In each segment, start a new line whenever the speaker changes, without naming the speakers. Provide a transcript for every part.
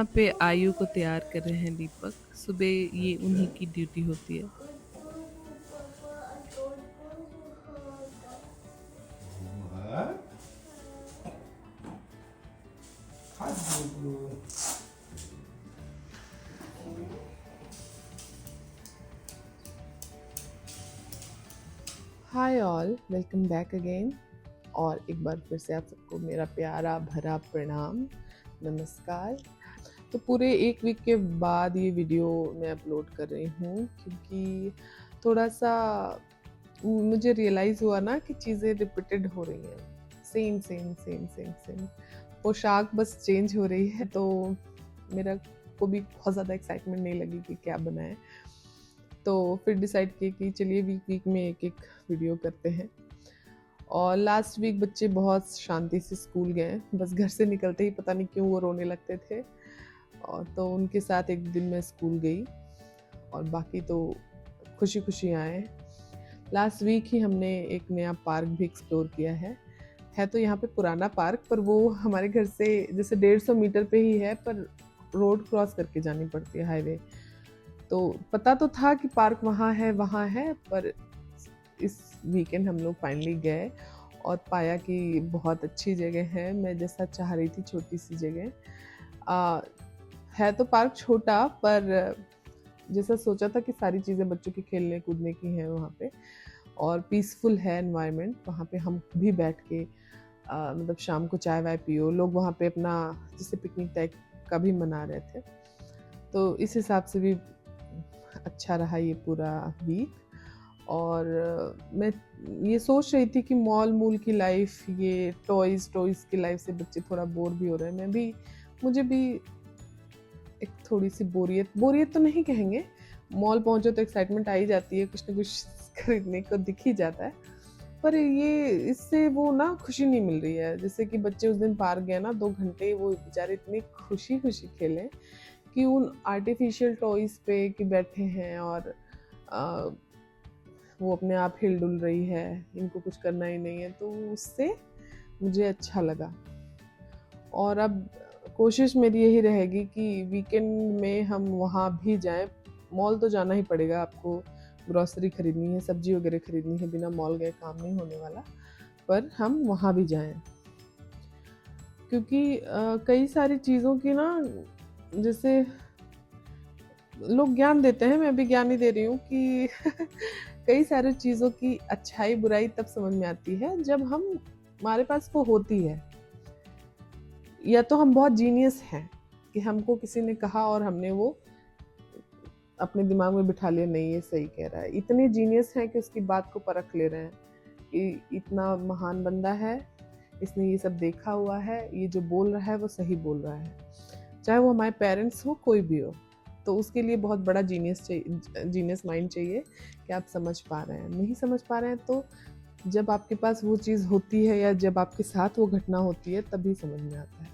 यहाँ पे आयु को तैयार कर रहे हैं दीपक। सुबह ये उन्हीं की ड्यूटी होती है। Hi all, welcome back again. और एक बार फिर से आप सबको मेरा प्यारा भरा प्रणाम, नमस्कार। तो पूरे एक वीक के बाद ये वीडियो मैं अपलोड कर रही हूँ क्योंकि थोड़ा सा मुझे रियलाइज़ हुआ ना कि चीज़ें रिपीटेड हो रही हैं, same same same same same. पोशाक बस चेंज हो रही है, तो मेरा को भी बहुत ज़्यादा एक्साइटमेंट नहीं लगी कि क्या बनाए। तो फिर डिसाइड किए कि चलिए वीक वीक में एक एक वीडियो करते हैं। और लास्ट वीक बच्चे बहुत शांति से स्कूल गए, बस घर से निकलते ही पता नहीं क्यों वो रोने लगते थे, और तो उनके साथ एक दिन मैं स्कूल गई और बाकी तो खुशी खुशी आए। लास्ट वीक ही हमने एक नया पार्क भी एक्सप्लोर किया है तो यहाँ पे पुराना पार्क, पर वो हमारे घर से जैसे 150 मीटर पे ही है, पर रोड क्रॉस करके जानी पड़ती है, हाईवे। तो पता तो था कि पार्क वहाँ है, पर इस वीकेंड हम लोग फाइनली गए और पाया कि बहुत अच्छी जगह है। मैं जैसा चाह रही थी, छोटी सी जगह है। तो पार्क छोटा, पर जैसा सोचा था कि सारी चीज़ें बच्चों के खेलने कूदने की हैं वहाँ पे, और पीसफुल है एनवायरनमेंट। वहाँ पे हम भी बैठ के मतलब शाम को चाय वाय पियो, लोग वहाँ पे अपना जैसे पिकनिक टाइप का भी मना रहे थे। तो इस हिसाब से भी अच्छा रहा ये पूरा वीक। और मैं ये सोच रही थी कि मॉल की लाइफ, ये टॉयज़ की लाइफ से बच्चे थोड़ा बोर भी हो रहे हैं। मुझे भी एक थोड़ी सी बोरियत तो नहीं कहेंगे, मॉल पहुंचो तो एक्साइटमेंट आ ही जाती है, कुछ ना कुछ खरीदने को दिख ही जाता है, पर ये इससे वो ना खुशी नहीं मिल रही है। जैसे कि बच्चे उस दिन पार्क गए ना, 2 घंटे वो बेचारे इतनी खुशी खेले कि उन आर्टिफिशियल टॉयज़ पे कि बैठे हैं और वो अपने आप हिल डुल रही है, इनको कुछ करना ही नहीं है, तो उससे मुझे अच्छा लगा। और अब कोशिश मेरी यही रहेगी कि वीकेंड में हम वहाँ भी जाएं। मॉल तो जाना ही पड़ेगा, आपको ग्रॉसरी खरीदनी है, सब्जी वगैरह खरीदनी है, बिना मॉल गए काम नहीं होने वाला, पर हम वहाँ भी जाएं। क्योंकि कई सारी चीज़ों की ना, जैसे लोग ज्ञान देते हैं, मैं भी ज्ञान ही दे रही हूँ कि कई सारी चीज़ों की अच्छाई बुराई तब समझ में आती है जब हमारे पास वो होती है, या तो हम बहुत जीनियस हैं कि हमको किसी ने कहा और हमने वो अपने दिमाग में बिठा लिया, नहीं ये सही कह रहा है। इतने जीनियस हैं कि उसकी बात को परख ले रहे हैं कि इतना महान बंदा है, इसने ये सब देखा हुआ है, ये जो बोल रहा है वो सही बोल रहा है, चाहे वो हमारे पेरेंट्स हो, कोई भी हो। तो उसके लिए बहुत बड़ा जीनियस माइंड चाहिए कि आप समझ पा रहे हैं। नहीं समझ पा रहे हैं तो जब आपके पास वो चीज़ होती है या जब आपके साथ वो घटना होती है, तभी समझ में आता है।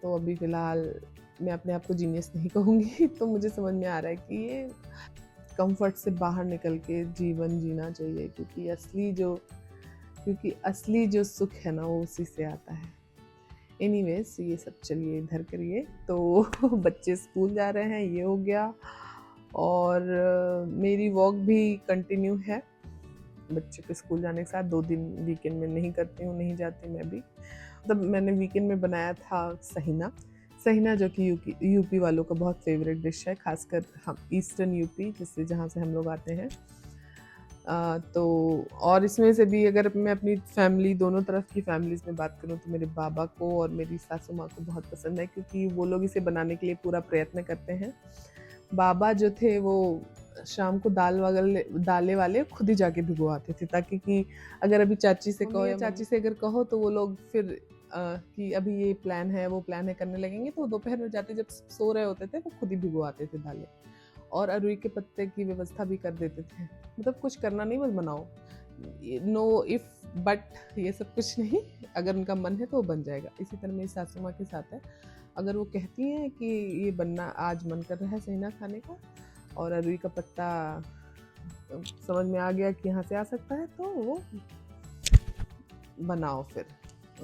तो अभी फ़िलहाल मैं अपने आप को जीनियस नहीं कहूँगी, तो मुझे समझ में आ रहा है कि ये कंफर्ट से बाहर निकल के जीवन जीना चाहिए, क्योंकि असली जो सुख है ना, वो उसी से आता है। एनीवेज, ये सब चलिए इधर करिए। तो बच्चे स्कूल जा रहे हैं, ये हो गया। और मेरी वॉक भी कंटिन्यू है बच्चों के स्कूल जाने के साथ। 2 दिन वीकेंड में नहीं करती हूँ, नहीं जाती मैं भी। मतलब मैंने वीकेंड में बनाया था सहीना, जो कि यूपी वालों का बहुत फेवरेट डिश है, खासकर हम ईस्टर्न यूपी जहाँ से हम लोग आते हैं। तो और इसमें से भी अगर मैं अपनी फैमिली, दोनों तरफ की फैमिलीज़ में बात करूँ, तो मेरे बाबा को और मेरी सासू माँ को बहुत पसंद है, क्योंकि वो लोग इसे बनाने के लिए पूरा प्रयत्न करते हैं। बाबा जो थे वो शाम को दालें वाले खुद ही जाके भिगवाते थे, ताकि कि अगर अभी चाची से कहो तो वो लोग फिर कि अभी ये प्लान है, वो प्लान है करने लगेंगे, तो दोपहर में जाते जब सो रहे होते थे, वो खुद ही भिगवाते थे दालें, और अरुई के पत्ते की व्यवस्था भी कर देते थे। मतलब कुछ करना नहीं, बस बनाओ, नो इफ बट ये सब कुछ नहीं, अगर उनका मन है तो वो बन जाएगा। इसी तरह मेरी सासू माँ के साथ है, अगर वो कहती हैं कि ये बनना, आज मन कर रहा है सहीना खाने का और अरुई का पत्ता समझ में आ गया कि यहाँ से आ सकता है, तो वो बनाओ, फिर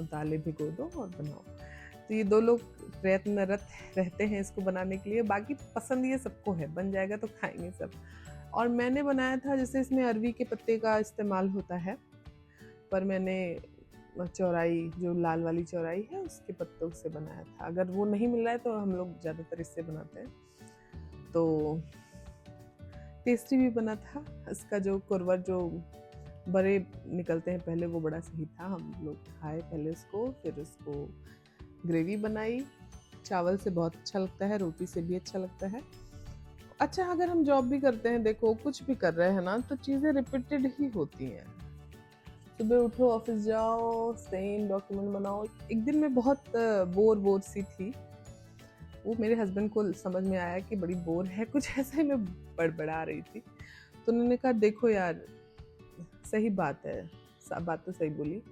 दालें भिगो दो और बनाओ। तो ये 2 लोग प्रयत्नरत रहते हैं इसको बनाने के लिए। बाकी पसंद ये सबको है, बन जाएगा तो खाएंगे सब। और मैंने बनाया था, जैसे इसमें अरवी के पत्ते का इस्तेमाल होता है, पर मैंने चौराई, जो लाल वाली चौराई है, उसके पत्तों से बनाया था। अगर वो नहीं मिल रहा है तो हम लोग ज़्यादातर इससे बनाते हैं, तो टेस्टी भी बना था। इसका जो कुरवर जो बड़े निकलते हैं पहले, वो बड़ा सही था। हम लोग खाए पहले उसको, फिर उसको ग्रेवी बनाई। चावल से बहुत अच्छा लगता है, रोटी से भी अच्छा लगता है। अच्छा, अगर हम जॉब भी करते हैं, देखो कुछ भी कर रहे हैं ना, तो चीज़ें रिपीटेड ही होती हैं। सुबह उठो, ऑफिस जाओ, सेम डॉक्यूमेंट बनाओ। एक दिन मैं बहुत बोर सी थी। वो मेरे हस्बैंड को समझ में आया कि बड़ी बोर है, कुछ ऐसा ही मैं बड़बड़ा रही थी। तो उन्होंने कहा देखो यार, सही बात है, बात तो सही बोली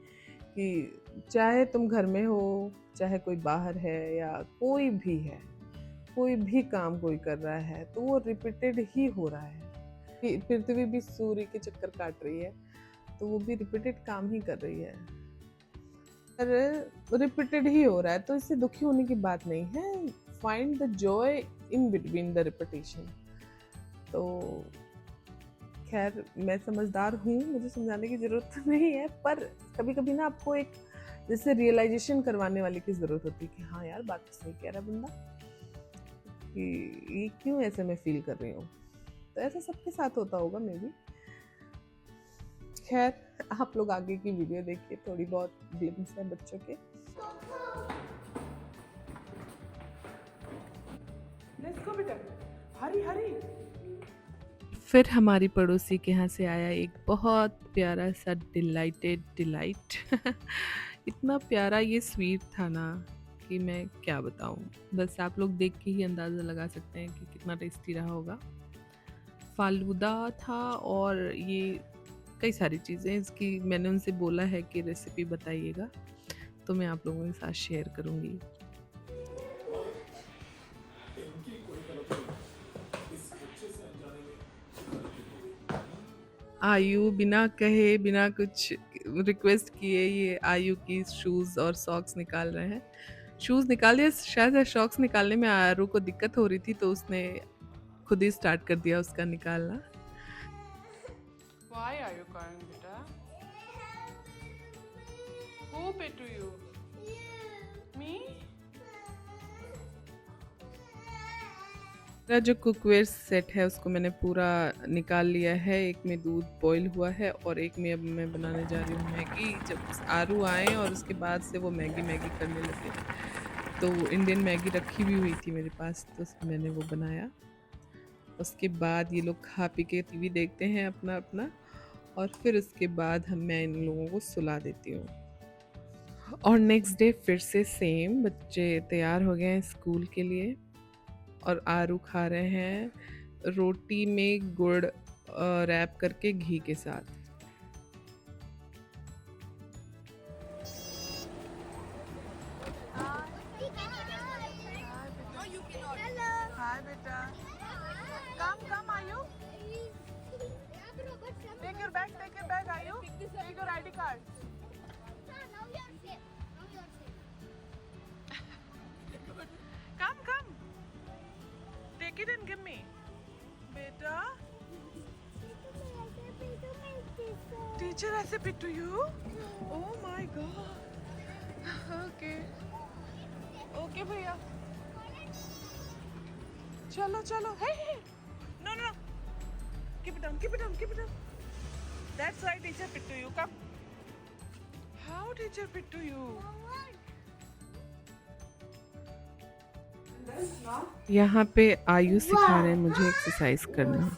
कि चाहे तुम घर में हो, चाहे कोई बाहर है, या कोई भी है, कोई भी काम कोई कर रहा है, तो वो रिपीटेड ही हो रहा है। पृथ्वी भी सूर्य के चक्कर काट रही है, तो वो भी रिपीटेड काम ही कर रही है, पर रिपीटेड ही हो रहा है, तो इससे दुखी होने की बात नहीं है। Find the joy in between the repetition. तो खैर, मैं समझदार हूँ, मुझे समझाने की ज़रूरत तो नहीं है, पर कभी कभी ना आपको एक जैसे रियलाइजेशन करवाने वाले की ज़रूरत होती है कि हाँ यार, बात तो सही कह रहा बंदा, कि ये क्यों ऐसे मैं फील कर रही हूँ। तो ऐसा सबके साथ होता होगा मे बी। खैर, आप लोग आगे की वीडियो देखिए, थोड़ी बहुत ग्लिम्स है बच्चों के। लेट्स गो बेटा, हरी हरी। फिर हमारी पड़ोसी के यहाँ से आया एक बहुत प्यारा सा डिलाइट इतना प्यारा ये स्वीट था ना कि मैं क्या बताऊँ। बस आप लोग देख के ही अंदाज़ा लगा सकते हैं कि कितना टेस्टी रहा होगा। फालूदा था, और ये कई सारी चीज़ें इसकी मैंने उनसे बोला है कि रेसिपी बताइएगा, तो मैं आप लोगों के साथ शेयर करूँगी। आयु बिना कहे, बिना कुछ रिक्वेस्ट किए, ये आयु की शूज़ और सॉक्स निकाल रहे हैं। शूज़ निकाल दिया, शायद सॉक्स निकालने में आयु को दिक्कत हो रही थी, तो उसने खुद ही स्टार्ट कर दिया उसका निकालना। Why are you crying, beta? Who bit you? Me? मेरा जो कुकवेयर सेट है उसको मैंने पूरा निकाल लिया है। एक में दूध बॉईल हुआ है और एक में अब मैं बनाने जा रही हूँ मैगी। जब आरू आए और उसके बाद से वो मैगी करने लगे, तो इंडियन मैगी रखी भी हुई थी मेरे पास, तो मैंने वो बनाया। उसके बाद ये लोग खा पी के टीवी देखते हैं अपना अपना, और फिर उसके बाद मैं इन लोगों को सुला देती हूँ। और नेक्स्ट डे फिर से सेम, बच्चे तैयार हो गए हैं स्कूल के लिए, और आरू खा रहे हैं रोटी में गुड़ रैप करके घी के साथ। हाय बेटा, come Ayu, take your bag Ayu, take your ID card. Come. Take it and give me. Beta. Teacher ऐसे पिट्टू you? Oh my God. Okay भैया। चलो. Hey. No. Keep it down. That's why teacher पिट्टू you. Come. How teacher पिट्टू you? यहाँ पे आयु सिखा रहे हैं मुझे एक्सरसाइज करना।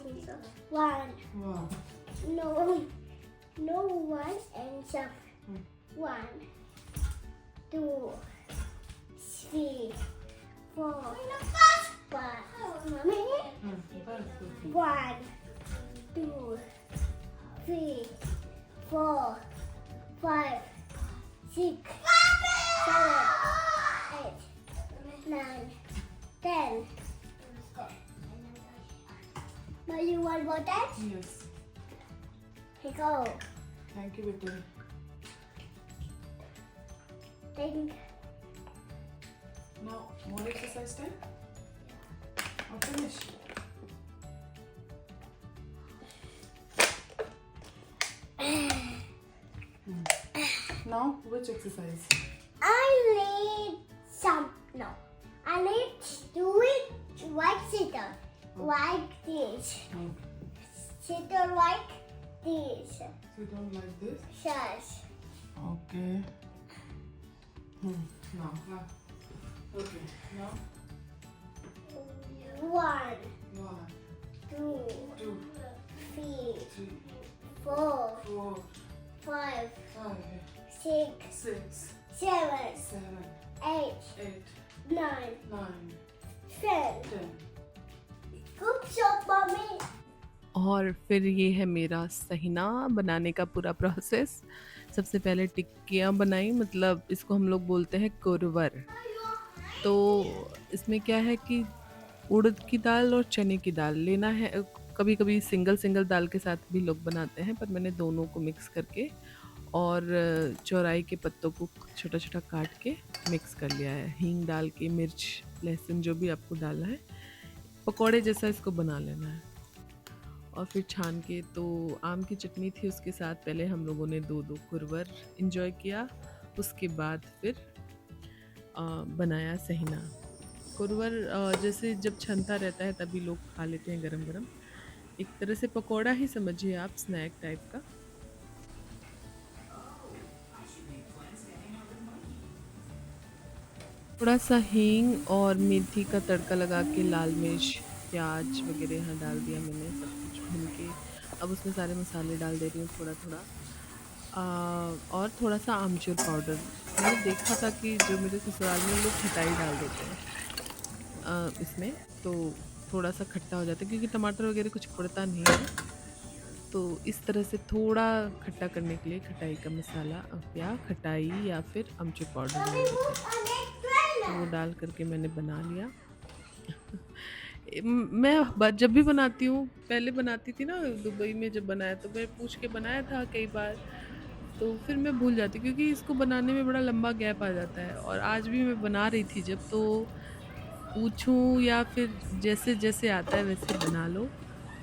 No one and shuffle. 1, 2, 3, 4, 5. 1, 2, 3, 4, 5, 6, 7, 8, 9, 10. Now you want more that? Yes. Here go. Thank you, Victoria. Thank. Now, more exercise time? Or finish? Now, which exercise?
I need some. No, I need to do it right sitter, like this. Sitter like this.
Sit down like this.
Yes.
Okay. Now, clap. Okay. Now,
1,
1,
2,
2,
3,
3,
4,
4,
5,
5,
6,
6,
7,
7,
8,
8,
9,
9,
10.
10.
Good job, mommy.
और फिर ये है मेरा सहीना बनाने का पूरा process. सबसे पहले टिक्कियाँ बनाई, मतलब इसको हम लोग बोलते हैं कुरवर। तो इसमें क्या है कि उड़द की दाल और चने की दाल लेना है। कभी कभी सिंगल सिंगल दाल के साथ भी लोग बनाते हैं, पर मैंने दोनों को मिक्स करके और चौराई के पत्तों को छोटा छोटा काट के मिक्स कर लिया है। हींग डाल के, मिर्च, लहसुन जो भी आपको डालना है, पकौड़े जैसा इसको बना लेना है। और फिर छान के, तो आम की चटनी थी उसके साथ, पहले हम लोगों ने 2-2 कुरवर इंजॉय किया। उसके बाद फिर बनाया सहीना। कुरवर जैसे जब छनता रहता है तभी लोग खा लेते हैं गरम गरम। एक तरह से पकौड़ा ही समझिए आप, स्नैक टाइप का। थोड़ा सा हींग और मेथी का तड़का लगा के, लाल मिर्च, प्याज वगैरह यहाँ डाल दिया मैंने, सब कुछ भून के। अब उसमें सारे मसाले डाल दे रही हूँ थोड़ा थोड़ा। और थोड़ा सा आमचूर पाउडर। मैंने देखा था कि जो मेरे ससुराल में लोग खटाई डाल देते हैं इसमें, तो थोड़ा सा खट्टा हो जाता है क्योंकि टमाटर वगैरह कुछ पड़ता नहीं है। तो इस तरह से थोड़ा खट्टा करने के लिए खटाई का मसाला या खटाई या फिर आमचूर पाउडर डाल देते हैं। तो वो डाल करके मैंने बना लिया। मैं जब भी बनाती हूँ, पहले बनाती थी ना दुबई में, जब बनाया तो मैं पूछ के बनाया था कई बार, तो फिर मैं भूल जाती क्योंकि इसको बनाने में बड़ा लंबा गैप आ जाता है। और आज भी मैं बना रही थी जब, तो पूछूं या फिर जैसे जैसे आता है वैसे बना लो,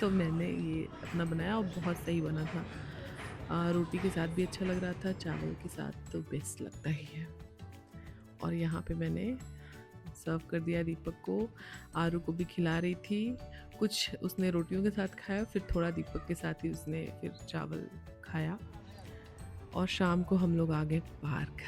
तो मैंने ये अपना बनाया और बहुत सही बना था। रोटी के साथ भी अच्छा लग रहा था, चावल के साथ तो बेस्ट लगता ही है। और यहाँ पे मैंने सर्व कर दिया दीपक को। आरू को भी खिला रही थी, कुछ उसने रोटियों के साथ खाया, फिर थोड़ा दीपक के साथ ही उसने फिर चावल खाया। और शाम को हम लोग आ गए पार्क।